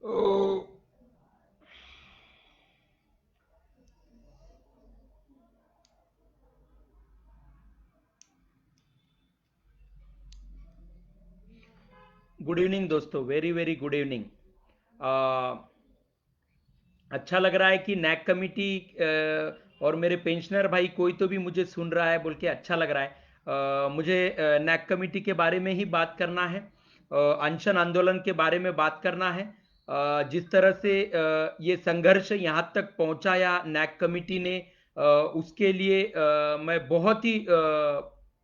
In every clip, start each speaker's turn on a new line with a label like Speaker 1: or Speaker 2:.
Speaker 1: Oh, good evening दोस्तों, very very good evening. अच्छा लग रहा है कि नैक कमिटी और मेरे पेंशनर भाई कोई तो भी मुझे सुन रहा है बोल के अच्छा लग रहा है। मुझे नैक कमिटी के बारे में ही बात करना है। अनशन आंदोलन के बारे में बात करना है। जिस तरह से ये संघर्ष यहाँ तक पहुँचाया नैक कमिटी ने, उसके लिए मैं बहुत ही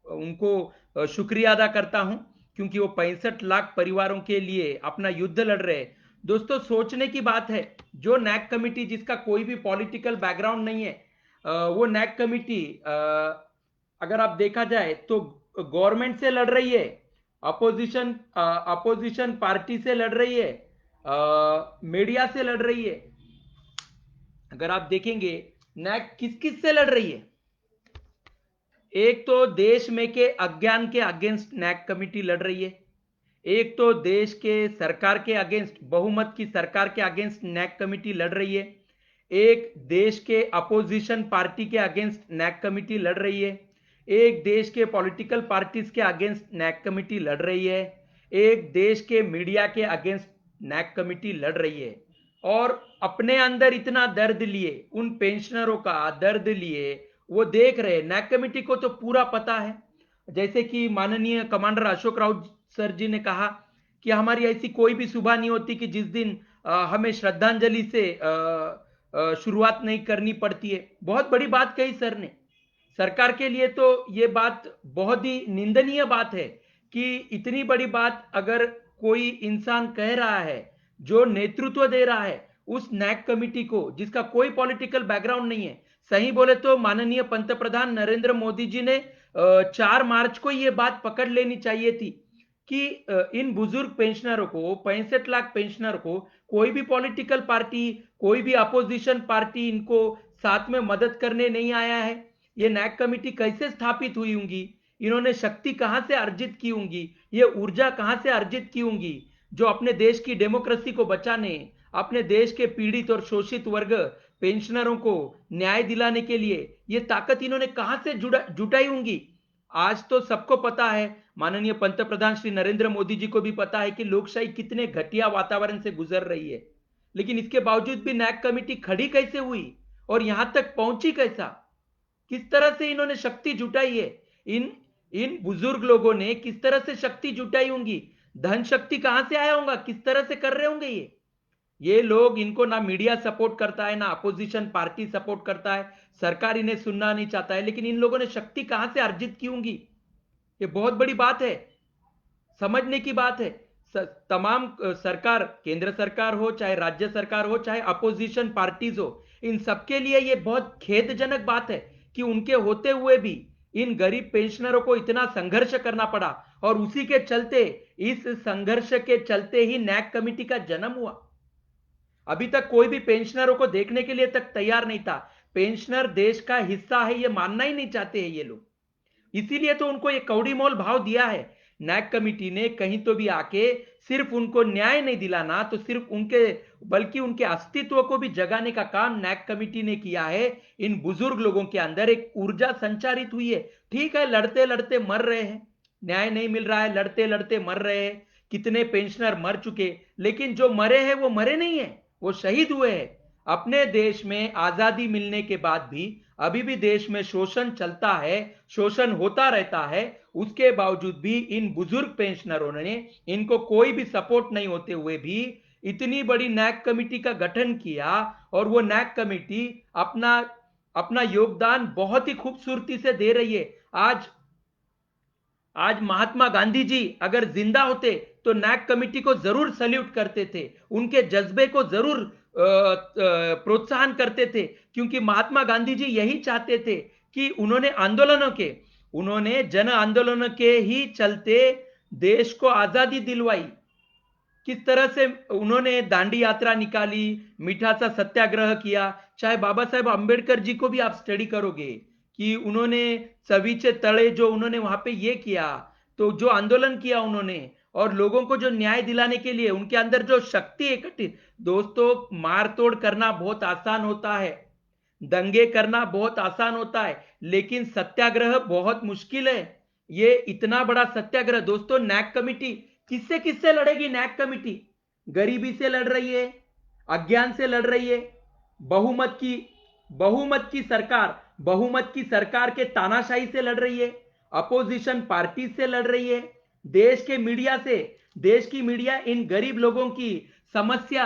Speaker 1: उनको शुक्रिया अदा करता हूँ, क्योंकि वो 65 लाख परिवारों के लिए अपना युद्ध लड़ रहे हैं। दोस्तों, सोचने की बात है, जो नैक कमिटी जिसका कोई भी पॉलिटिकल बैकग्राउंड नहीं है, वो नैक कमिटी अगर आप देखा जाए तो गवर्नमेंट से लड़ रही है, अपोजिशन अपोजिशन पार्टी से लड़ रही है, मीडिया से लड़ रही है। अगर आप देखेंगे, नैक किस किस से लड़ रही है। एक तो देश में के अज्ञान के अगेंस्ट नैक कमिटी लड़ रही है। एक तो देश के सरकार के अगेंस्ट, बहुमत की सरकार के अगेंस्ट नैक कमिटी लड़ रही है। एक देश के अपोजिशन पार्टी के अगेंस्ट नैक कमिटी लड़ रही है। एक देश के पॉलिटिकल पार्टीज के अगेंस्ट नैक कमिटी लड़ रही है। एक देश के मीडिया के अगेंस्ट नैक कमिटी लड़ रही है। और अपने अंदर इतना दर्द लिए, उन पेंशनरों का दर्द लिए वो देख रहे। नैक कमिटी को तो पूरा पता है, जैसे कि माननीय कमांडर अशोक राउत सर जी ने कहा कि हमारी ऐसी कोई भी सुबह नहीं होती कि जिस दिन हमें श्रद्धांजलि से शुरुआत नहीं करनी पड़ती है। बहुत बड़ी बात कही सर ने। सरकार के लिए तो ये बात बहुत ही निंदनीय बात है कि इतनी बड़ी बात अगर कोई इंसान कह रहा है, जो नेतृत्व दे रहा है उस नैक कमिटी को, जिसका कोई पॉलिटिकल बैकग्राउंड नहीं है। सही बोले तो माननीय पंतप्रधान नरेंद्र मोदी जी ने 4 मार्च को ये बात पकड़ लेनी चाहिए थी कि इन बुजुर्ग पेंशनरों को, 65 लाख पेंशनर को, कोई भी पॉलिटिकल पार्टी, कोई भी अपोजिशन पार्टी इनको साथ में मदद करने नहीं आया है। ये नैक कमिटी कैसे स्थापित हुई होंगी, इन्होंने शक्ति कहां से अर्जित की होंगी, ये ऊर्जा कहां से अर्जित की होंगी, जो अपने देश की डेमोक्रेसी को बचाने, अपने देश के पीड़ित और शोषित वर्ग पेंशनरों को न्याय दिलाने के लिए ये ताकत इन्होंने कहां से जुटाई होंगी। आज तो सबको पता है, माननीय पंतप्रधान श्री नरेंद्र मोदी जी को भी पता है कि लोकशाही कितने घटिया वातावरण से गुजर रही है। लेकिन इसके बावजूद भी नैक कमिटी खड़ी कैसे हुई और यहां तक पहुंची कैसा, किस तरह से इन्होंने शक्ति जुटाई है। इन इन बुजुर्ग लोगों ने किस तरह से शक्ति जुटाई होंगी, धन शक्ति कहां से आया होगा, किस तरह से कर रहे होंगे ये लोग। इनको ना मीडिया सपोर्ट करता है, ना अपोजिशन पार्टी सपोर्ट करता है, सरकार इन्हें सुनना नहीं चाहता है, लेकिन इन लोगों ने शक्ति कहां से अर्जित की होंगी, ये बहुत बड़ी बात है, समझने की बात है। तमाम सरकार, केंद्र सरकार हो चाहे राज्य सरकार हो चाहे अपोजिशन पार्टीज हो, इन सबके लिए यह बहुत खेदजनक बात है कि उनके होते हुए भी इन गरीब पेंशनरों को इतना संघर्ष करना पड़ा। और उसी के चलते, इस संघर्ष के चलते ही नैक कमिटी का जन्म हुआ। अभी तक कोई भी पेंशनरों को देखने के लिए तक तैयार नहीं था। पेंशनर देश का हिस्सा है ये मानना ही नहीं चाहते हैं ये लोग। इसीलिए तो उनको ये कौड़ी मोल भाव दिया है नैक कमिटी ने। कहीं तो भी आके सिर्फ उनको न्याय नहीं दिलाना, तो सिर्फ उनके, बल्कि उनके अस्तित्व को भी जगाने का काम नैक कमिटी ने किया है। इन बुजुर्ग लोगों के अंदर एक ऊर्जा संचारित हुई है। ठीक है, लड़ते लड़ते मर रहे हैं, न्याय नहीं मिल रहा है, लड़ते लड़ते मर रहे हैं, कितने पेंशनर मर चुके, लेकिन जो मरे हैं वो मरे नहीं है, वो शहीद हुए हैं। अपने देश में आजादी मिलने के बाद भी अभी भी देश में शोषण चलता है, शोषण होता रहता है। उसके बावजूद भी इन बुजुर्ग पेंशनरों ने, इनको कोई भी सपोर्ट नहीं होते हुए भी इतनी बड़ी नैक कमिटी का गठन किया। और वो नैक कमिटी अपना अपना योगदान बहुत ही खूबसूरती से दे रही है। आज आज महात्मा गांधी जी अगर जिंदा होते तो नैक कमिटी को जरूर सल्यूट करते थे, उनके जज्बे को जरूर प्रोत्साहन करते थे, क्योंकि महात्मा गांधी जी यही चाहते थे कि उन्होंने जन आंदोलनों के ही चलते देश को आजादी दिलवाई। किस तरह से उन्होंने दांडी यात्रा निकाली, मीठा सा सत्याग्रह किया। चाहे बाबा साहेब अंबेडकर जी को भी आप स्टडी करोगे कि उन्होंने सविचे तड़े जो उन्होंने वहां पे ये किया, तो जो आंदोलन किया उन्होंने, और लोगों को जो न्याय दिलाने के लिए उनके अंदर जो शक्ति इकट्ठी। दोस्तों, मारतोड़ करना बहुत आसान होता है, दंगे करना बहुत आसान होता है, लेकिन सत्याग्रह बहुत मुश्किल है। ये इतना बड़ा सत्याग्रह दोस्तों, नैक कमिटी किससे किससे लड़ेगी? नैक कमिटी गरीबी से लड़ रही है, अज्ञान से लड़ रही है, बहुमत की सरकार के तानाशाही से लड़ रही है, अपोजिशन पार्टी से लड़ रही है, देश के मीडिया से। देश की मीडिया इन गरीब लोगों की समस्या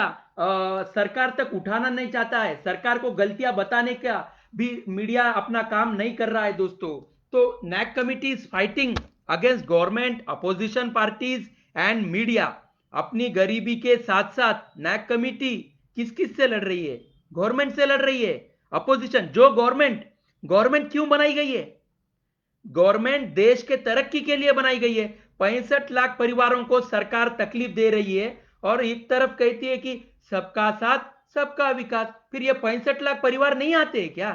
Speaker 1: सरकार तक उठाना नहीं चाहता है, सरकार को गलतियां बताने का भी मीडिया अपना काम नहीं कर रहा है दोस्तों। तो NAAC committee is fighting against government, opposition parties and media. अपनी गरीबी के साथ साथ नैक कमिटी किस किस से लड़ रही है? गवर्नमेंट से लड़ रही है, अपोजिशन। जो गवर्नमेंट क्यों बनाई गई है? गवर्नमेंट देश के तरक्की के लिए बनाई गई है। 65 लाख परिवारों को सरकार तकलीफ दे रही है और एक तरफ कहती है कि सबका साथ सबका विकास। फिर ये 65 लाख परिवार नहीं आते क्या?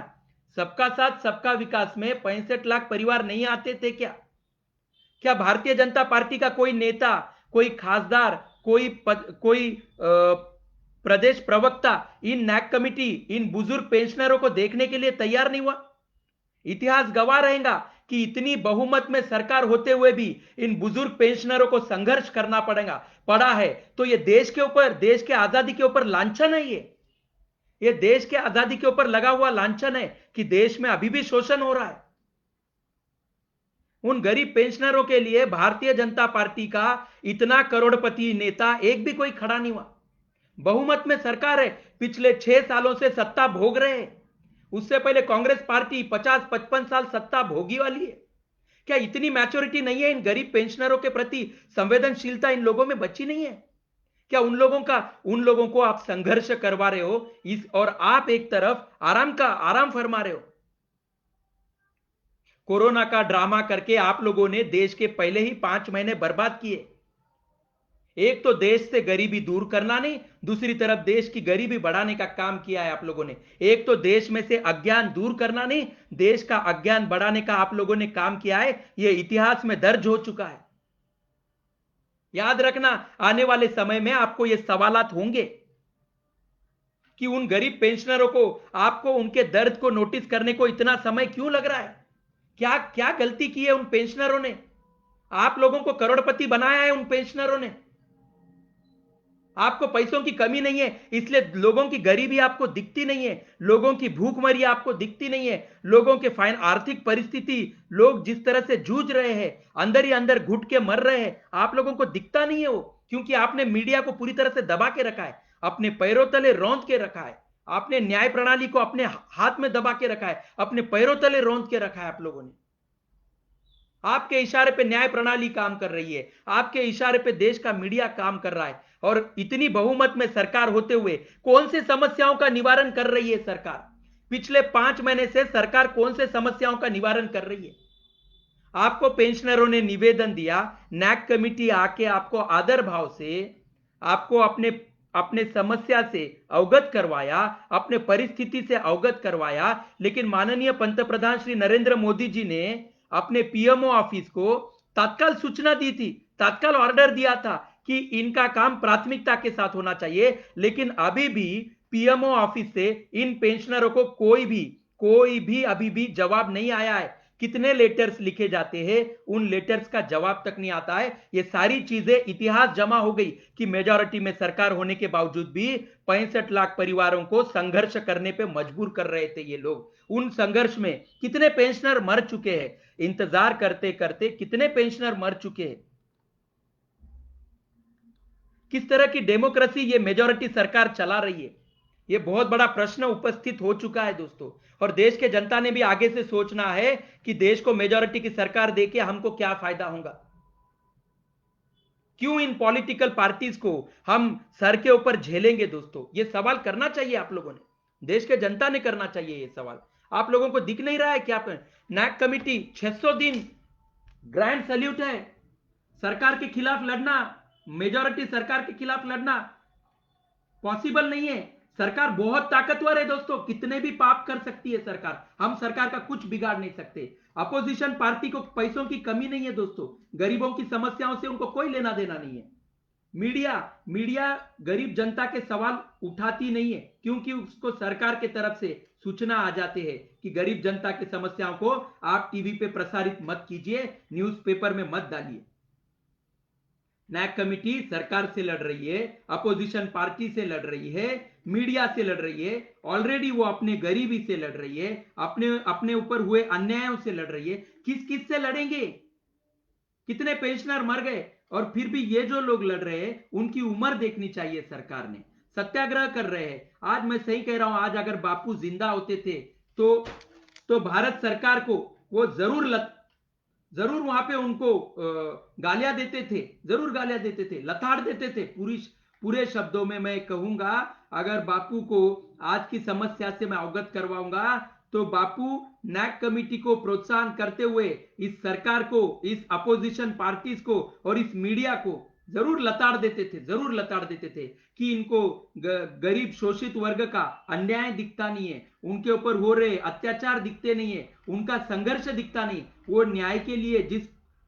Speaker 1: सबका साथ सबका विकास में 65 लाख परिवार नहीं आते थे क्या? क्या भारतीय जनता पार्टी का कोई नेता, कोई खासदार, कोई प्रदेश प्रवक्ता इन नैक कमिटी, इन बुजुर्ग पेंशनरों को देखने के लिए तैयार नहीं हुआ? इतिहास गवाह रहेगा कि इतनी बहुमत में सरकार होते हुए भी इन बुजुर्ग पेंशनरों को संघर्ष करना पड़ा है। तो ये देश के ऊपर, देश के आजादी के ऊपर लांछन है। ये देश के आजादी के ऊपर लगा हुआ लांछन है कि देश में अभी भी शोषण हो रहा है। उन गरीब पेंशनरों के लिए भारतीय जनता पार्टी का इतना करोड़पति नेता एक भी कोई खड़ा नहीं हुआ। बहुमत में सरकार है, पिछले 6 सालों से सत्ता भोग रहे हैं। उससे पहले कांग्रेस पार्टी 50-55 साल सत्ता भोगी वाली है। क्या इतनी मैच्योरिटी नहीं है? इन गरीब पेंशनरों के प्रति संवेदनशीलता इन लोगों में बची नहीं है क्या? उन लोगों को आप संघर्ष करवा रहे हो और आप एक तरफ आराम फरमा रहे हो। कोरोना का ड्रामा करके आप लोगों ने देश के पहले ही 5 महीने बर्बाद किए। एक तो देश से गरीबी दूर करना नहीं, दूसरी तरफ देश की गरीबी बढ़ाने का काम किया है आप लोगों ने। एक तो देश में से अज्ञान दूर करना नहीं, देश का अज्ञान बढ़ाने का आप लोगों ने काम किया है। यह इतिहास में दर्ज हो चुका है। याद रखना, आने वाले समय में आपको यह सवालात होंगे कि उन गरीब पेंशनरों को, आपको उनके दर्द को नोटिस करने को इतना समय क्यों लग रहा है? क्या क्या गलती की है उन पेंशनरों ने? आप लोगों को करोड़पति बनाया है उन पेंशनरों ने। आपको पैसों की कमी नहीं है, इसलिए लोगों की गरीबी आपको दिखती नहीं है, लोगों की भूखमरी आपको दिखती नहीं है, लोगों के आर्थिक परिस्थिति, लोग जिस तरह से जूझ रहे हैं, अंदर ही अंदर घुट के मर रहे हैं, आप लोगों को दिखता नहीं है वो। क्योंकि आपने मीडिया को पूरी तरह से दबा के रखा है, अपने पैरों तले रौंद के रखा है, आपने न्याय प्रणाली को अपने हाथ में दबा के रखा है, अपने पैरों तले रौंद के रखा है आप लोगों ने। आपके इशारे पे न्याय प्रणाली काम कर रही है, आपके इशारे पे देश का मीडिया काम कर रहा है। और इतनी बहुमत में सरकार होते हुए कौन सी समस्याओं का निवारण कर रही है सरकार? पिछले 5 महीने से सरकार कौन से समस्याओं का निवारण कर रही है? आपको पेंशनरों ने निवेदन दिया, नैक कमिटी आके आपको आदर भाव से आपको अपने समस्या से अवगत करवाया, अपने परिस्थिति से अवगत करवाया। लेकिन माननीय पंतप्रधान श्री नरेंद्र मोदी जी ने अपने पीएमओ ऑफिस को तत्काल सूचना दी थी, तत्काल ऑर्डर दिया था कि इनका काम प्राथमिकता के साथ होना चाहिए। लेकिन अभी भी पीएमओ ऑफिस से इन पेंशनरों को कोई भी अभी भी जवाब नहीं आया है। कितने लेटर्स लिखे जाते हैं, उन लेटर्स का जवाब तक नहीं आता है। ये सारी चीजें इतिहास जमा हो गई कि मेजॉरिटी में सरकार होने के बावजूद भी 65 लाख परिवारों को संघर्ष करने पे मजबूर कर रहे थे ये लोग। उन संघर्ष में कितने पेंशनर मर चुके हैं, इंतजार करते करते कितने पेंशनर मर चुके हैं। किस तरह की डेमोक्रेसी ये मेजॉरिटी सरकार चला रही है, ये बहुत बड़ा प्रश्न उपस्थित हो चुका है दोस्तों। और देश के जनता ने भी आगे से सोचना है कि देश को मेजॉरिटी की सरकार देके हमको क्या फायदा होगा। क्यों इन पॉलिटिकल पार्टीज को हम सर के ऊपर झेलेंगे दोस्तों? ये सवाल करना चाहिए आप लोगों ने, देश के जनता ने करना चाहिए ये सवाल। आप लोगों को दिख नहीं रहा है क्या? नैक कमिटी 600 दिन ग्रैंड सैल्यूट है। सरकार के खिलाफ लड़ना, मेजॉरिटी सरकार के खिलाफ लड़ना पॉसिबल नहीं है। सरकार बहुत ताकतवर है दोस्तों, कितने भी पाप कर सकती है सरकार, हम सरकार का कुछ बिगाड़ नहीं सकते। अपोजिशन पार्टी को पैसों की कमी नहीं है दोस्तों, गरीबों की समस्याओं से उनको कोई लेना देना नहीं है। मीडिया गरीब जनता के सवाल उठाती नहीं है, क्योंकि उसको सरकार के तरफ से सूचना आ जाते हैं कि गरीब जनता की समस्याओं को आप टीवी पे प्रसारित मत कीजिए, न्यूज़पेपर में मत डालिए। नैक कमिटी सरकार से लड़ रही है, अपोजिशन पार्टी से लड़ रही है, मीडिया से लड़ रही है, ऑलरेडी वो अपने गरीबी से लड़ रही है, अपने ऊपर हुए अन्यायों से लड़ रही है। किस किस से लड़ेंगे? कितने पेंशनर मर गए, और फिर भी ये जो लोग लड़ रहे हैं उनकी उम्र देखनी चाहिए सरकार ने। सत्याग्रह कर रहे हैं। आज मैं सही कह रहा हूं, आज अगर बापू जिंदा होते थे तो भारत सरकार को वो जरूर वहां पे उनको गालियां देते थे, जरूर गालियां देते थे, लताड़ देते थे। पूरे शब्दों में मैं कहूंगा, अगर बापू को आज की समस्या से मैं अवगत करवाऊंगा तो बापू नैक कमिटी को प्रोत्साहन करते हुए इस सरकार को, इस अपोजिशन पार्टीज को और इस मीडिया को जरूर लताड़ देते थे कि इनको गरीब शोषित वर्ग का अन्याय दिखता नहीं है, उनके ऊपर हो रहे अत्याचार दिखते नहीं है, उनका संघर्ष दिखता नहीं। वो न्याय के लिए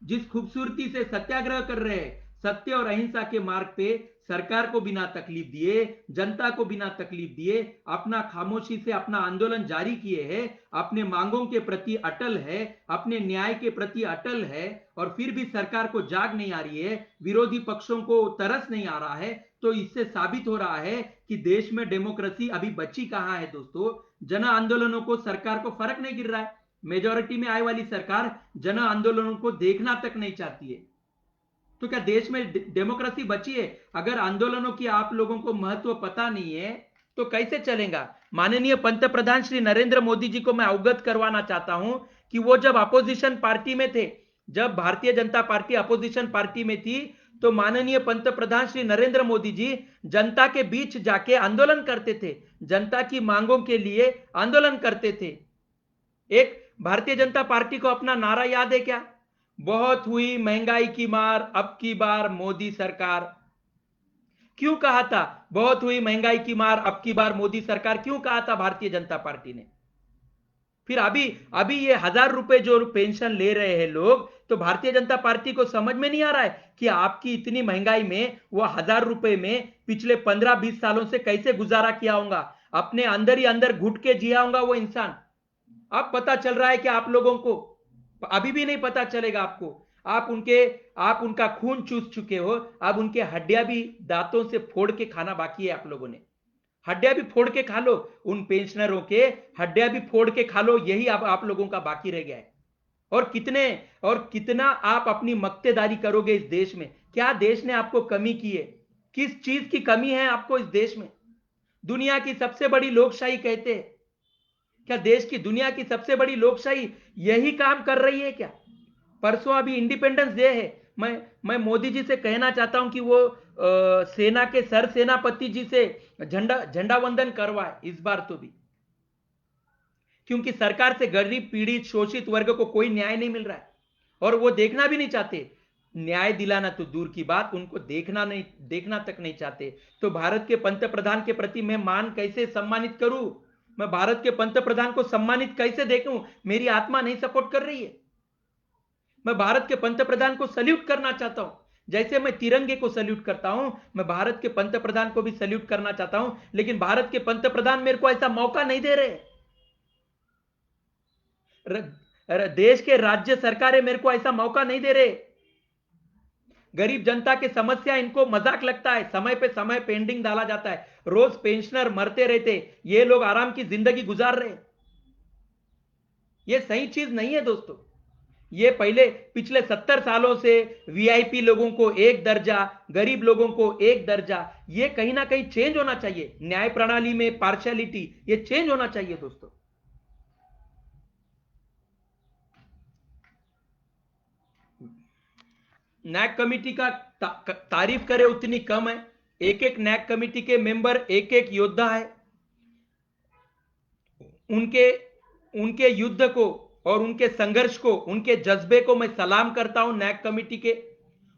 Speaker 1: जिस खूबसूरती से सत्याग्रह कर रहे हैं, सत्य और अहिंसा के मार्ग पे सरकार को बिना तकलीफ दिए, जनता को बिना तकलीफ दिए अपना खामोशी से अपना आंदोलन जारी किए हैं, अपने मांगों के प्रति अटल है, अपने न्याय के प्रति अटल है, और फिर भी सरकार को जाग नहीं आ रही है, विरोधी पक्षों को तरस नहीं आ रहा है, तो इससे साबित हो रहा है कि देश में डेमोक्रेसी अभी बची कहां है दोस्तों। जन आंदोलनों को सरकार को फर्क नहीं गिर रहा है। मेजोरिटी में आए वाली सरकार जन आंदोलनों को देखना तक नहीं चाहती है। तो क्या देश में डेमोक्रेसी बची है? अगर आंदोलनों की आप लोगों को महत्व पता नहीं है तो कैसे चलेगा? माननीय पंतप्रधान श्री नरेंद्र मोदी जी को मैं अवगत करवाना चाहता हूं कि वो जब अपोजिशन पार्टी में थे, जब Bharatiya Janata party opposition party में थी, तो माननीय पंतप्रधान श्री नरेंद्र मोदी जी जनता के बीच जाके आंदोलन करते थे, जनता की मांगों के लिए आंदोलन करते थे। एक भारतीय जनता पार्टी को अपना नारा याद है क्या? बहुत हुई महंगाई की मार, अब की बार मोदी सरकार। क्यों कहा था बहुत हुई महंगाई की मार, अब की बार मोदी सरकार? क्यों कहा था भारतीय जनता पार्टी ने? फिर अभी ये 1000 रुपए जो पेंशन ले रहे हैं लोग, तो भारतीय जनता पार्टी को समझ में नहीं आ रहा है कि आपकी इतनी महंगाई में वो 1000 रुपए में पिछले 15-20 सालों से कैसे गुजारा किया होगा, अपने अंदर ही अंदर घुट के जिया होगा वो इंसान। अब पता चल रहा है कि आप लोगों को अभी भी नहीं पता चलेगा आपको। आप उनका खून चूस चुके हो, अब उनके हड्डियां भी दांतों से फोड़ के खाना बाकी है। आप लोगों ने हड्डियां भी फोड़ के खा लो, उन पेंशनरों के हड्डियां भी फोड़ के खा लो, यही अब आप लोगों का बाकी रह गया है। और कितना आप अपनी मक्तेदारी करोगे इस देश में? क्या देश ने आपको कमी की है? किस चीज की कमी है आपको इस देश में? दुनिया की सबसे बड़ी लोकशाही कहते हैं, क्या देश की दुनिया की सबसे बड़ी लोकशाही यही काम कर रही है क्या? परसों अभी इंडिपेंडेंस डे है, मैं मोदी जी से कहना चाहता हूं कि वो सेना के सर सेनापति जी से झंडा वंदन करवाए इस बार तो भी, क्योंकि सरकार से गरीब पीड़ित शोषित वर्ग को कोई न्याय नहीं मिल रहा है, और वो देखना भी नहीं चाहते। न्याय दिलाना तो दूर की बात, उनको देखना तक नहीं चाहते। तो भारत के पंतप्रधान के प्रति मैं मान कैसे सम्मानित करूं? मैं भारत के पंतप्रधान को सम्मानित कैसे देखूं? मेरी आत्मा नहीं सपोर्ट कर रही है। मैं भारत के पंतप्रधान को सल्यूट करना चाहता हूं, जैसे मैं तिरंगे को सल्यूट करता हूं, मैं भारत के पंतप्रधान को भी सल्यूट करना चाहता हूं, लेकिन भारत के पंतप्रधान मेरे को ऐसा मौका नहीं दे रहे। देश के राज्य सरकारें मेरे को ऐसा मौका नहीं दे रहे। गरीब जनता की समस्या इनको मजाक लगता है, समय पे समय पेंडिंग डाला जाता है, रोज पेंशनर मरते रहते, ये लोग आराम की जिंदगी गुजार रहे। ये सही चीज नहीं है दोस्तों। ये पिछले 70 सालों से वीआईपी लोगों को एक दर्जा, गरीब लोगों को एक दर्जा, ये कहीं ना कहीं चेंज होना चाहिए। न्याय प्रणाली में पार्शियलिटी, ये चेंज होना चाहिए दोस्तों। नैक कमिटी का तारीफ करे उतनी कम है। एक एक नैक कमिटी के मेंबर एक एक योद्धा है। उनके युद्ध को और उनके संघर्ष को, उनके जज्बे को मैं सलाम करता हूं नैक कमिटी के।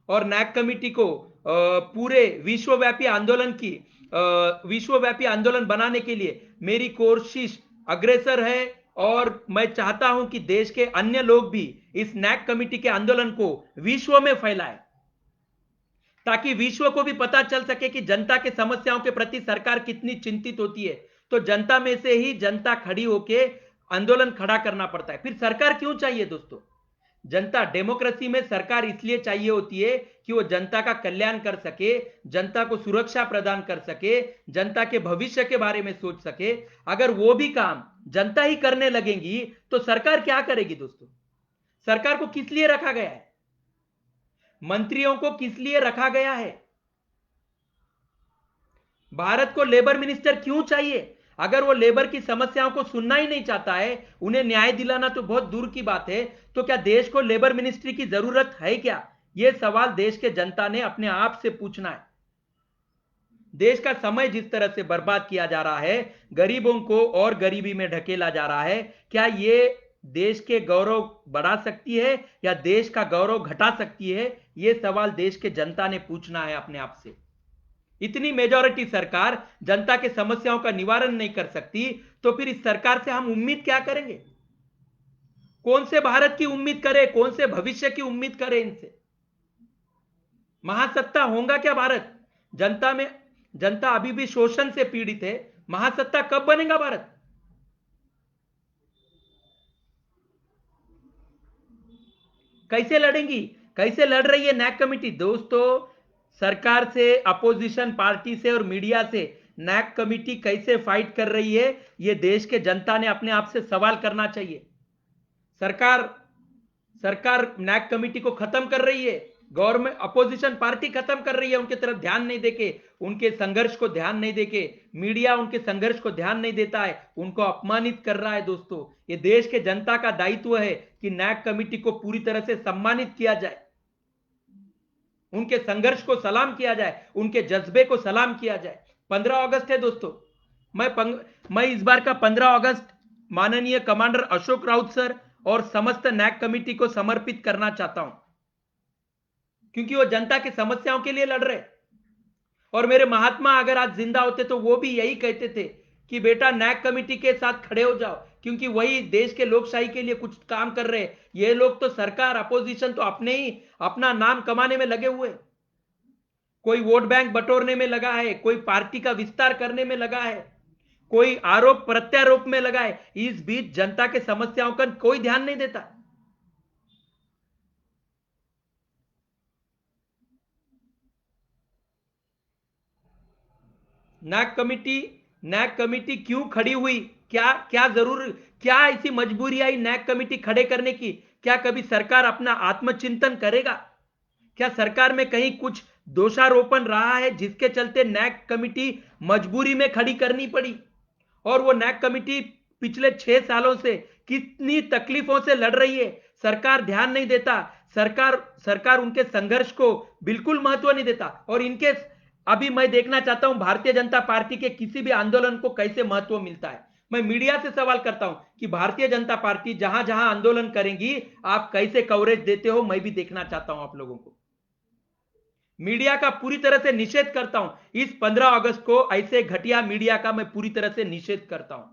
Speaker 1: और नैक कमिटी को पूरे विश्वव्यापी आंदोलन बनाने के लिए मेरी कोशिश अग्रसर है, और मैं चाहता हूं कि देश के अन्य लोग भी इस नैक कमेटी के आंदोलन को विश्व में फैलाएं, ताकि विश्व को भी पता चल सके कि जनता के समस्याओं के प्रति सरकार कितनी चिंतित होती है। तो जनता में से ही जनता खड़ी होके आंदोलन खड़ा करना पड़ता है। फिर सरकार क्यों चाहिए दोस्तों? जनता, डेमोक्रेसी में सरकार इसलिए चाहिए होती है कि वो जनता का कल्याण कर सके, जनता को सुरक्षा प्रदान कर सके, जनता के भविष्य के बारे में सोच सके। अगर वो भी काम जनता ही करने लगेंगी तो सरकार क्या करेगी दोस्तों? सरकार को किस लिए रखा गया है? मंत्रियों को किस लिए रखा गया है? भारत को लेबर मिनिस्टर क्यों चाहिए? अगर वो लेबर की समस्याओं को सुनना ही नहीं चाहता है, उन्हें न्याय दिलाना तो बहुत दूर की बात है, तो क्या देश को लेबर मिनिस्ट्री की जरूरत है क्या? यह सवाल देश के जनता ने अपने आप से पूछना है। देश का समय जिस तरह से बर्बाद किया जा रहा है, गरीबों को और गरीबी में ढकेला जा रहा है, क्या यह देश के गौरव बढ़ा सकती है या देश का गौरव घटा सकती है? यह सवाल देश के जनता ने पूछना है अपने आप से। इतनी मेजॉरिटी सरकार जनता के समस्याओं का निवारण नहीं कर सकती, तो फिर इस सरकार से हम उम्मीद क्या करेंगे? कौन से भारत की उम्मीद करें? कौन से भविष्य की उम्मीद करें इनसे? महासत्ता होगा क्या भारत? जनता अभी भी शोषण से पीड़ित है। महासत्ता कब बनेगा भारत? कैसे लड़ेंगी? कैसे लड़ रही है नैक कमेटी? दोस्तों, सरकार से, अपोजिशन पार्टी से और मीडिया से नैक कमेटी कैसे फाइट कर रही है, यह देश के जनता ने अपने आप से सवाल करना चाहिए। सरकार सरकार नैक कमेटी को खत्म कर रही है, गवर्नमेंट अपोजिशन पार्टी खत्म कर रही है, उनके तरफ ध्यान नहीं देके, उनके संघर्ष को ध्यान नहीं देके, मीडिया उनके संघर्ष को ध्यान नहीं देता है, उनको अपमानित कर रहा है। दोस्तों, ये देश के जनता का दायित्व है कि नैक कमेटी को पूरी तरह से सम्मानित किया जाए, उनके संघर्ष को सलाम किया जाए, उनके जज्बे को सलाम किया जाए। 15 अगस्त है दोस्तों। मैं इस बार का 15 अगस्त माननीय कमांडर अशोक राउत सर और समस्त नैक कमेटी को समर्पित करना चाहता हूं, क्योंकि वो जनता की समस्याओं के लिए लड़ रहे। और मेरे महात्मा अगर आज जिंदा होते तो वो भी यही कहते थे कि बेटा नैक कमेटी के साथ खड़े हो जाओ, क्योंकि वही देश के लोकशाही के लिए कुछ काम कर रहे हैं। ये लोग तो सरकार, अपोजिशन तो अपने ही अपना नाम कमाने में लगे हुए, कोई वोट बैंक बटोरने में लगा है, कोई पार्टी का विस्तार करने में लगा है, कोई आरोप प्रत्यारोप में लगा है। इस बीच जनता के समस्याओं का कोई ध्यान नहीं देता। नैक कमेटी क्यों खड़ी हुई? क्या ऐसी मजबूरी आई नैक कमेटी खड़े करने की? क्या कभी सरकार अपना आत्मचिंतन करेगा? क्या सरकार में कहीं कुछ दोषारोपण रहा है जिसके चलते नैक कमेटी मजबूरी में खड़ी करनी पड़ी? और वो नैक कमेटी पिछले 6 सालों से कितनी तकलीफों से लड़ रही है, सरकार ध्यान नहीं देता। सरकार उनके संघर्ष को बिल्कुल महत्व नहीं देता। और इनके अभी मैं देखना चाहता हूं भारतीय जनता पार्टी के किसी भी आंदोलन को कैसे महत्व मिलता है। मैं मीडिया से सवाल करता हूं कि भारतीय जनता पार्टी जहां जहां आंदोलन करेंगी, आप कैसे कवरेज देते हो, मैं भी देखना चाहता हूं आप लोगों को। मीडिया का पूरी तरह से निषेध करता हूं। इस 15 अगस्त को ऐसे घटिया मीडिया का मैं पूरी तरह से निषेध करता हूं।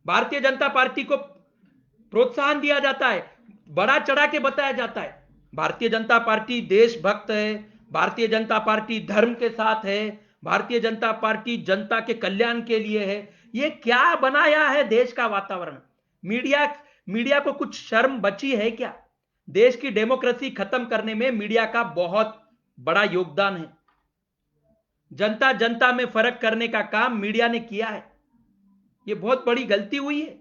Speaker 1: भारतीय जनता पार्टी को प्रोत्साहन दिया जाता है, बड़ा चढ़ा के बताया जाता है भारतीय जनता पार्टी देशभक्त है, भारतीय जनता पार्टी धर्म के साथ है, भारतीय जनता पार्टी जनता के कल्याण के लिए है। ये क्या बनाया है देश का वातावरण? मीडिया को कुछ शर्म बची है क्या? देश की डेमोक्रेसी खत्म करने में मीडिया का बहुत बड़ा योगदान है। जनता जनता में फर्क करने का काम मीडिया ने किया है। यह बहुत बड़ी गलती हुई है।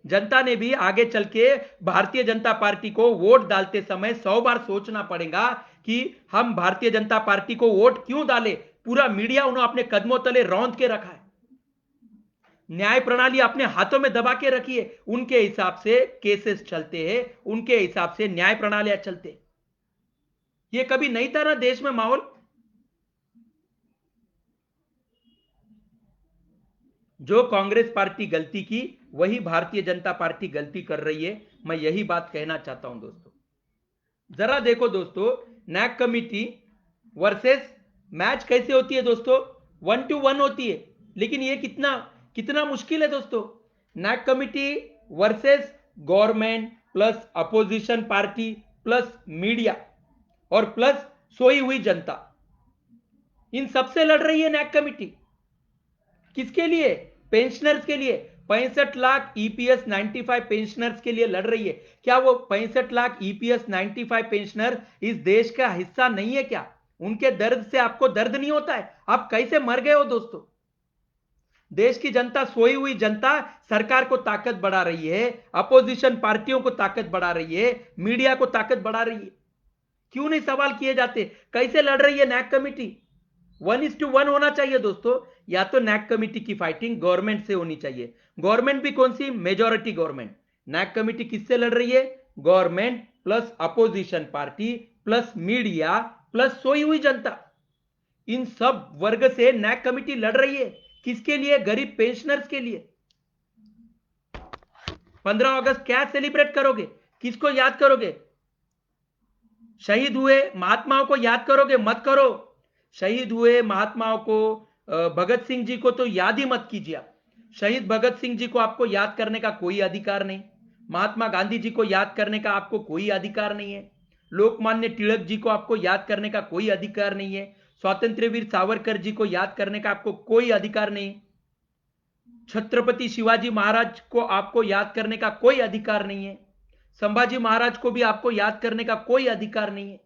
Speaker 1: जनता ने भी आगे चल के भारतीय जनता पार्टी को वोट डालते समय 100 बार सोचना पड़ेगा कि हम भारतीय जनता पार्टी को वोट क्यों डालें। पूरा मीडिया उन्होंने अपने कदमों तले रौंद के रखा है, न्याय प्रणाली अपने हाथों में दबा के रखी है। उनके हिसाब से केसेस चलते हैं, उनके हिसाब से न्याय प्रणालियां चलते। ये कभी नहीं था ना देश में माहौल। जो कांग्रेस पार्टी गलती की, वही भारतीय जनता पार्टी गलती कर रही है। मैं यही बात कहना चाहता हूं दोस्तों। जरा देखो दोस्तों, नैक कमेटी वर्सेस मैच कैसे होती है दोस्तों? 1-1 होती है। लेकिन ये कितना मुश्किल है दोस्तों। NAC committee versus government plus opposition party plus media और प्लस सोई हुई जनता, इन सबसे लड़ रही है नैक कमिटी। किसके लिए? पेंशनर्स के लिए। 65 लाख ईपीएस 95 पेंशनर्स के लिए लड़ रही है। क्या वो 65 लाख ईपीएस 95 पेंशनर इस देश का हिस्सा नहीं है क्या? उनके दर्द से आपको दर्द नहीं होता है? आप कैसे मर गए हो दोस्तों? देश की जनता, सोई हुई जनता सरकार को ताकत बढ़ा रही है, अपोजिशन पार्टियों को ताकत बढ़ा रही है, मीडिया को ताकत बढ़ा रही है। क्यों नहीं सवाल किए जाते? कैसे लड़ रही है नैक कमिटी? 1:1 होना चाहिए दोस्तों। या तो नैक कमिटी की फाइटिंग गवर्नमेंट से होनी चाहिए। गवर्नमेंट भी कौन सी? Majority government. नैक कमिटी किससे लड़ रही है? Government plus opposition party plus media plus सोई हुई जनता, इन सब वर्ग से नैक कमिटी लड़ रही है। किसके लिए? गरीब पेंशनर्स के लिए। 15 अगस्त क्या सेलिब्रेट करोगे? किसको याद करोगे? शहीद हुए महात्माओं को याद करोगे? मत करो। शहीद हुए महात्माओं को, भगत सिंह जी को तो याद ही मत कीजिए। शहीद भगत सिंह जी को आपको याद करने का कोई अधिकार नहीं। महात्मा गांधी जी को याद करने का आपको कोई अधिकार नहीं है। लोकमान्य तिलक जी को आपको याद करने का कोई अधिकार नहीं है। स्वातंत्र्य वीर सावरकर जी को याद करने का आपको कोई अधिकार नहीं। छत्रपति शिवाजी महाराज को आपको याद करने का कोई अधिकार नहीं है। संभाजी महाराज को भी आपको याद करने का कोई अधिकार नहीं है।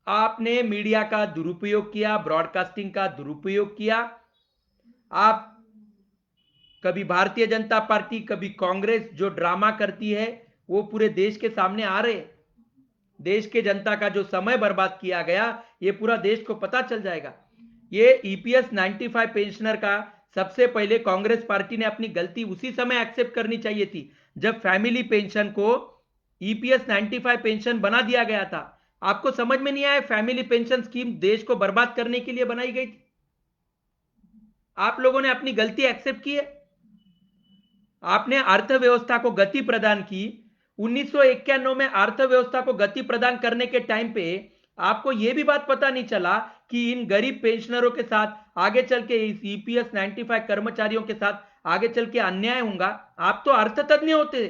Speaker 1: आपने मीडिया का दुरुपयोग किया, ब्रॉडकास्टिंग का दुरुपयोग किया। आप कभी भारतीय जनता पार्टी, कभी कांग्रेस जो ड्रामा करती है वो पूरे देश के सामने आ रहे। देश के जनता का जो समय बर्बाद किया गया ये पूरा देश को पता चल जाएगा। ये ईपीएस 95 पेंशनर का सबसे पहले कांग्रेस पार्टी ने अपनी गलती उसी समय एक्सेप्ट करनी चाहिए थी जब फैमिली पेंशन को ईपीएस 95 पेंशन बना दिया गया था। आपको समझ में नहीं आया? फैमिली पेंशन स्कीम देश को बर्बाद करने के लिए बनाई गई थी। आप लोगों ने अपनी गलती एक्सेप्ट की है। आपने अर्थव्यवस्था को गति प्रदान की। 1991 में अर्थव्यवस्था को गति प्रदान करने के टाइम पे आपको यह भी बात पता नहीं चला कि इन गरीब पेंशनरों के साथ आगे चल के, इस ईपीएस 95 कर्मचारियों के साथ आगे चल के अन्याय होगा। आप तो अर्थतज्ञ होते।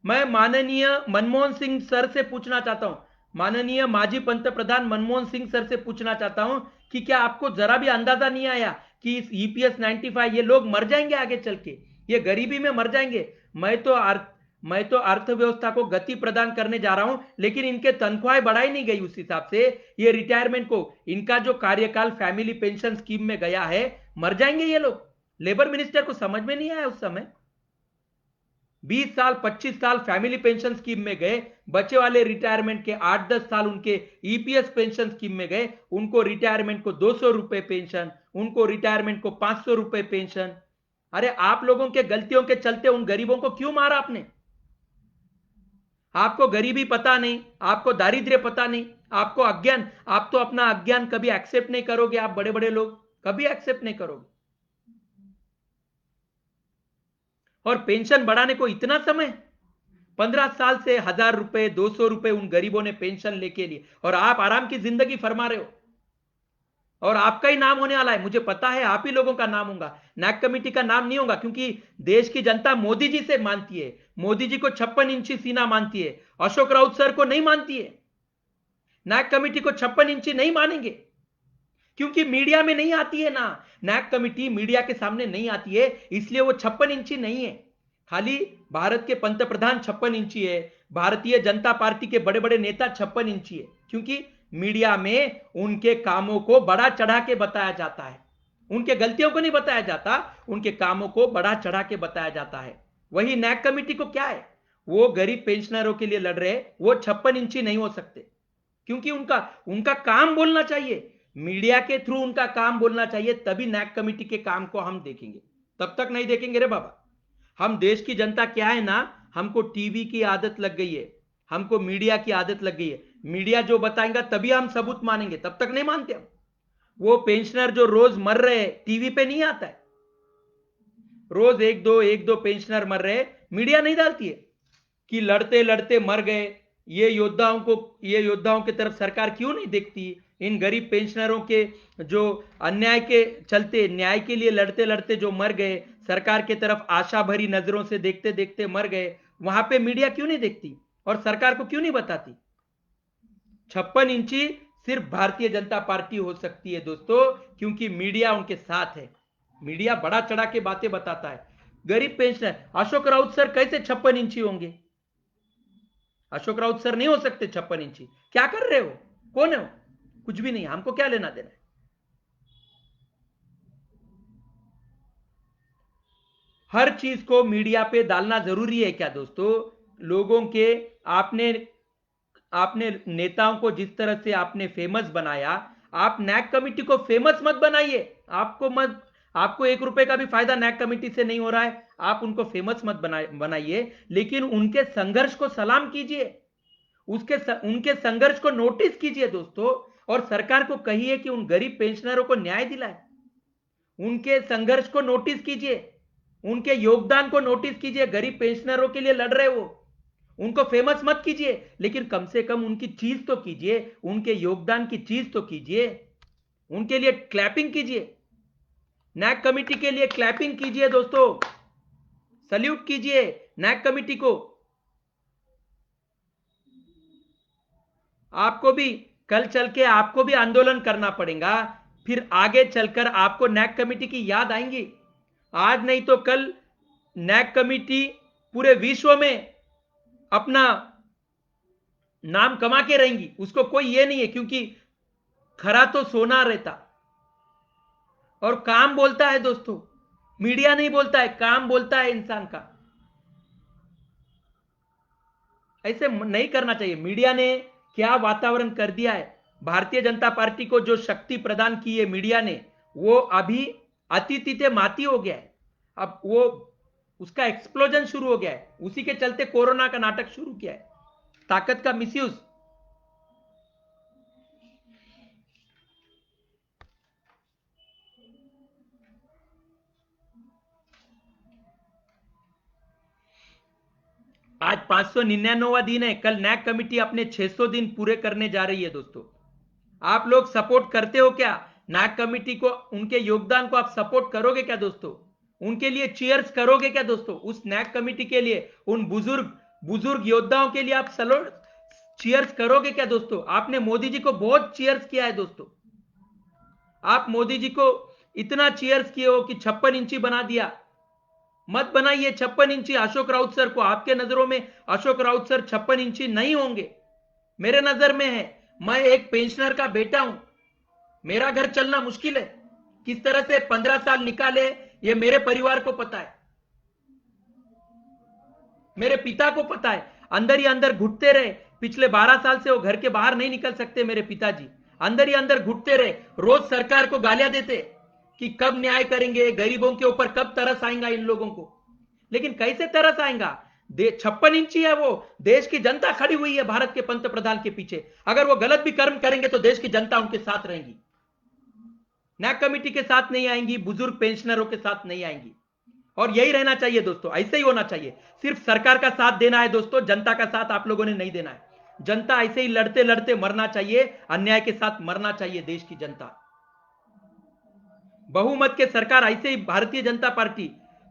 Speaker 1: मैं माननीय मनमोहन सिंह सर से पूछना चाहता हूं, माननीय माजी पंतप्रधान मनमोहन सिंह सर से पूछना चाहता हूं कि क्या आपको जरा भी अंदाजा नहीं आया कि इस ईपीएस 95 ये लोग मर जाएंगे आगे चल के, ये गरीबी में मर जाएंगे। मैं तो अर्थव्यवस्था को गति प्रदान करने जा रहा हूं, लेकिन इनके तनख्वाहें बढ़ाई नहीं गई उस हिसाब से। ये रिटायरमेंट को, इनका जो कार्यकाल फैमिली पेंशन स्कीम में गया है, मर जाएंगे ये लोग। लेबर मिनिस्टर को समझ में नहीं आया उस समय। 20 साल 25 साल फैमिली पेंशन स्कीम में गए, बचे वाले रिटायरमेंट के 8-10 साल उनके ईपीएस पेंशन स्कीम में गए। उनको रिटायरमेंट को 200 रुपए पेंशन, उनको रिटायरमेंट को 500 रुपए पेंशन। अरे आप लोगों के गलतियों के चलते उन गरीबों को क्यों मारा आपने? आपको गरीबी पता नहीं, आपको दारिद्र्य पता नहीं, आपको अज्ञान। आप तो अपना अज्ञान कभी एक्सेप्ट नहीं करोगे। आप बड़े बड़े लोग कभी एक्सेप्ट नहीं करोगे। और पेंशन बढ़ाने को इतना समय, 15 साल से 1000 रुपए 200 रुपए उन गरीबों ने पेंशन लेके लिए, और आप आराम की जिंदगी फरमा रहे हो। और आपका ही नाम होने वाला है, मुझे पता है। आप ही लोगों का नाम होगा, नैक कमेटी का नाम नहीं होगा, क्योंकि देश की जनता मोदी जी से मानती है। मोदी जी को 56 इंची सीना मानती है, अशोक राउत सर को नहीं मानती है। नैक कमेटी को 56 इंची नहीं मानेंगे, क्योंकि मीडिया में नहीं आती है ना। नैक कमेटी मीडिया के सामने नहीं आती है, इसलिए वो 56 इंची नहीं है। खाली भारत के पंतप्रधान 56 इंची है, भारतीय जनता पार्टी के बड़े बड़े नेता 56 इंची है, क्योंकि मीडिया में उनके कामों को बढ़ा चढ़ा के बताया जाता है। उनके गलतियों को नहीं बताया जाता, उनके कामों को बढ़ा चढ़ा के बताया जाता है। वही नैक कमेटी को क्या है, वो गरीब पेंशनरों के लिए लड़ रहे, वो 56 इंची नहीं हो सकते, क्योंकि उनका उनका काम बोलना चाहिए। मीडिया के थ्रू उनका काम बोलना चाहिए, तभी नैक कमेटी के काम को हम देखेंगे। तब तक नहीं देखेंगे रे बाबा। हम देश की जनता क्या है ना, हमको टीवी की आदत लग गई है, हमको मीडिया की आदत लग गई है। मीडिया जो बताएगा तभी हम सबूत मानेंगे, तब तक नहीं मानते हम। वो पेंशनर जो रोज मर रहे हैं, टीवी पे नहीं आता है। रोज एक दो पेंशनर मर रहे, मीडिया नहीं डालती है कि लड़ते लड़ते मर गए। ये योद्धाओं की तरफ सरकार क्यों नहीं देखती? इन गरीब पेंशनरों के जो अन्याय के चलते, न्याय के लिए लड़ते लड़ते जो मर गए, सरकार के तरफ आशा भरी नजरों से देखते देखते मर गए, वहां पे मीडिया क्यों नहीं देखती और सरकार को क्यों नहीं बताती? 56 इंची सिर्फ भारतीय जनता पार्टी हो सकती है दोस्तों, क्योंकि मीडिया उनके साथ है। मीडिया बड़ा चढ़ा के बातें बताता है। गरीब पेंशनर अशोक राउत सर कैसे 56 इंची होंगे? अशोक राउत सर नहीं हो सकते 56 इंची। क्या कर रहे हो? कौन है वो? कुछ भी नहीं, हमको क्या लेना देना है। हर चीज को मीडिया पे डालना जरूरी है क्या दोस्तों? लोगों के आपने आपने नेताओं को जिस तरह से आपने फेमस बनाया, आप नैक कमेटी को फेमस मत बनाइए। आपको 1 रुपए का भी फायदा नैक कमेटी से नहीं हो रहा है, आप उनको फेमस मत बनाइए, लेकिन उनके संघर्ष को सलाम कीजिए, उनके संघर्ष को नोटिस कीजिए दोस्तों, और सरकार को कहिए कि उन गरीब पेंशनरों को न्याय दिलाए। उनके संघर्ष को नोटिस कीजिए, उनके योगदान को नोटिस कीजिए। गरीब पेंशनरों के लिए लड़ रहे वो, उनको फेमस मत कीजिए, लेकिन कम से कम उनकी चीज तो कीजिए, उनके योगदान की चीज तो कीजिए, उनके लिए क्लैपिंग कीजिए। नैक कमेटी के लिए क्लैपिंग कीजिए दोस्तों, सल्यूट कीजिए नैक कमेटी को। आपको भी कल चल के आपको भी आंदोलन करना पड़ेगा, फिर आगे चलकर आपको नैक कमेटी की याद आएंगी। आज नहीं तो कल नैक कमेटी पूरे विश्व में अपना नाम कमा के रहेंगी, उसको कोई ये नहीं है, क्योंकि खरा तो सोना रहता और काम बोलता है दोस्तों। मीडिया नहीं बोलता है, काम बोलता है इंसान का। ऐसे नहीं करना चाहिए। मीडिया ने क्या वातावरण कर दिया है, भारतीय जनता पार्टी को जो शक्ति प्रदान की है मीडिया ने, वो अभी अतिथिते माती हो गया है। अब वो उसका एक्सप्लोजन शुरू हो गया है, उसी के चलते कोरोना का नाटक शुरू किया है, ताकत का मिसयूज। आज 599वां दिन है, कल नैक कमेटी अपने 600 दिन पूरे करने जा रही है दोस्तों। आप लोग सपोर्ट करते हो क्या नैक कमेटी को? उनके योगदान को आप सपोर्ट करोगे क्या दोस्तों? उनके लिए चीयर्स करोगे क्या दोस्तों? उस नैक कमेटी के लिए, उन बुजुर्ग योद्धाओं के लिए आप सलोट चीयर्स करोगे क्या दोस्तों? आपने मोदी जी को बहुत चीयर्स किया है दोस्तों। आप मोदी जी को इतना चीयर्स किए हो कि 56 इंची बना दिया। मत बनाइए 56 इंची अशोक राउत सर को। आपके नजरों में अशोक राउत सर 56 इंची नहीं होंगे, मेरे नजर में है। मैं एक पेंशनर का बेटा हूं, मेरा घर चलना मुश्किल है। किस तरह से 15 साल निकाले ये मेरे परिवार को पता है, मेरे पिता को पता है। अंदर ही अंदर घुटते रहे, पिछले 12 साल से वो घर के बाहर नहीं निकल सकते मेरे पिताजी। अंदर ही अंदर घुटते रहे, रोज सरकार को गालियां देते कि कब न्याय करेंगे, गरीबों के ऊपर कब तरस आएगा इन लोगों को। लेकिन कैसे तरस आएगा? 56 इंची है वो, देश की जनता खड़ी हुई है भारत के पंत प्रधान के पीछे। अगर वो गलत भी कर्म करेंगे तो देश की जनता उनके साथ रहेगी, नैक कमेटी के साथ नहीं आएंगी, बुजुर्ग पेंशनरों के साथ नहीं आएंगी। और यही रहना चाहिए दोस्तों, ऐसे ही होना चाहिए। सिर्फ सरकार का साथ देना है दोस्तों, जनता का साथ आप लोगों ने नहीं देना है। जनता ऐसे ही लड़ते लड़ते मरना चाहिए, अन्याय के साथ मरना चाहिए देश की जनता। बहुमत के सरकार ऐसे ही भारतीय जनता पार्टी।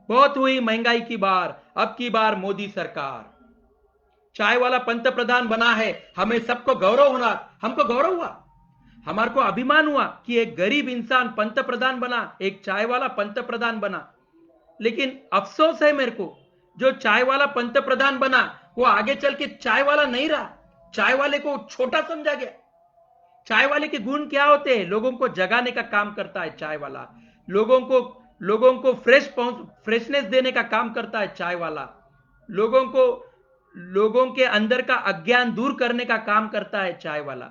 Speaker 1: बहुत हुई महंगाई की बार, अब की बार मोदी सरकार। चाय वाला पंत प्रधान बना है, हमें सबको गौरव होना, हमको गौरव हुआ, हमारे को अभिमान हुआ कि एक गरीब इंसान पंत प्रधान बना, एक चाय वाला पंत प्रधान बना। लेकिन अफसोस है मेरे को, जो चाय वाला पंत प्रधान बना वो आगे चल के चाय वाला नहीं रहा, चाय वाले को छोटा समझा गया। चाय वाले के गुण क्या होते हैं? लोगों को जगाने का काम करता है चाय वाला, लोगों को फ्रेशनेस देने का काम करता है चाय वाला, लोगों के अंदर का अज्ञान दूर करने का काम करता है चाय वाला।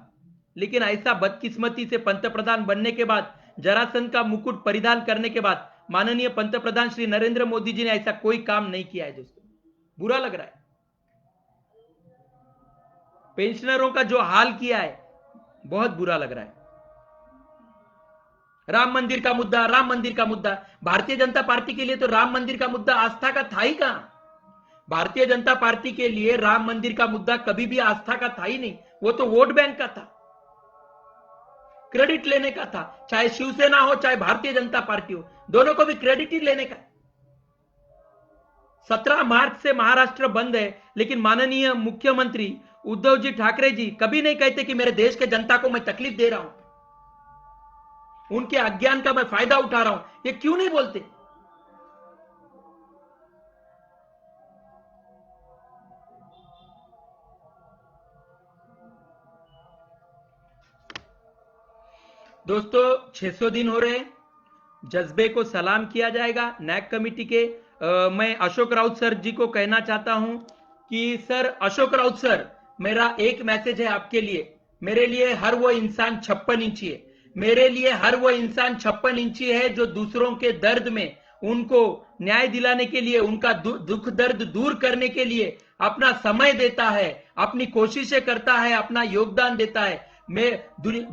Speaker 1: लेकिन ऐसा बदकिस्मती से पंतप्रधान बनने के बाद, जरासंध का मुकुट परिधान करने के बाद, माननीय पंतप्रधान श्री नरेंद्र मोदी जी ने ऐसा कोई काम नहीं किया है दोस्तों। बुरा लग रहा है। पेंशनरों का जो हाल किया है बहुत बुरा लग रहा है। राम मंदिर का मुद्दा, राम मंदिर का मुद्दा, भारतीय जनता पार्टी के लिए तो राम मंदिर का मुद्दा आस्था का था ही कहां? भारतीय जनता पार्टी के लिए राम मंदिर का मुद्दा कभी भी आस्था का था ही नहीं, वो तो वोट बैंक का था। क्रेडिट लेने का था, चाहे शिवसेना हो चाहे भारतीय जनता पार्टी हो, दोनों को भी क्रेडिट ही लेने का। 17 मार्च से महाराष्ट्र बंद है, लेकिन माननीय मुख्यमंत्री उद्धव जी ठाकरे जी कभी नहीं कहते कि मेरे देश के जनता को मैं तकलीफ दे रहा हूं, उनके अज्ञान का मैं फायदा उठा रहा हूं, ये क्यों नहीं बोलते? दोस्तों 600 दिन हो रहे हैं, जज्बे को सलाम किया जाएगा। नैक कमेटी के मैं अशोक राउत सर जी को कहना चाहता हूं कि सर, अशोक राउत सर, मेरा एक मैसेज है आपके लिए। मेरे लिए हर वो इंसान 56 इंची है, मेरे लिए हर वो इंसान 56 इंची है जो दूसरों के दर्द में उनको न्याय दिलाने के लिए, उनका दुख दर्द दूर करने के लिए अपना समय देता है, अपनी कोशिशें करता है, अपना योगदान देता है। मैं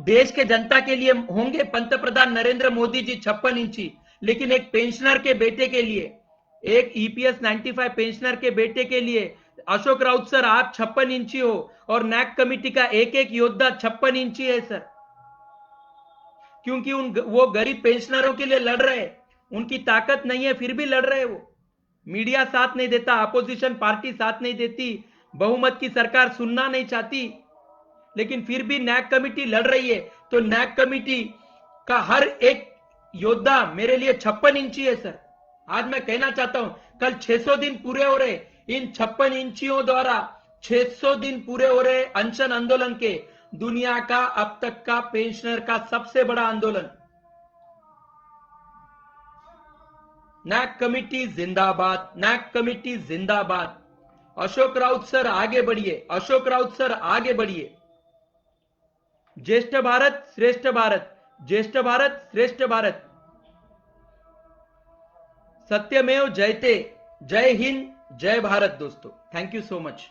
Speaker 1: देश के जनता के लिए होंगे पंतप्रधान नरेंद्र मोदी जी 56 इंची, लेकिन एक पेंशनर के बेटे के लिए, एक ईपीएस 95 पेंशनर के बेटे के लिए अशोक राउत सर आप 56 इंची हो, और नैक कमेटी का एक एक योद्धा 56 इंची है सर, क्योंकि वो गरीब पेंशनरों के लिए लड़ रहे हैं। उनकी ताकत नहीं है फिर भी लड़ रहे हैं। वो मीडिया साथ नहीं देता, अपोजिशन पार्टी साथ नहीं देती, बहुमत की सरकार सुनना नहीं चाहती, लेकिन फिर भी नैक कमेटी लड़ रही है। तो नैक कमेटी का हर एक योद्धा मेरे लिए 56 इंची है सर। आज मैं कहना चाहता हूं, कल 600 दिन पूरे हो रहे, इन 56 इंचियों द्वारा 600 दिन पूरे हो रहे अनशन आंदोलन के, दुनिया का अब तक का पेंशनर का सबसे बड़ा आंदोलन। नैक कमेटी जिंदाबाद, नैक कमेटी जिंदाबाद। अशोक राउत सर आगे बढ़िए, अशोक राउत सर आगे बढ़िए। ज्येष्ठ भारत श्रेष्ठ भारत, ज्येष्ठ भारत श्रेष्ठ भारत। सत्यमेव जयते। जय हिंद, जय भारत दोस्तों। Thank you so much.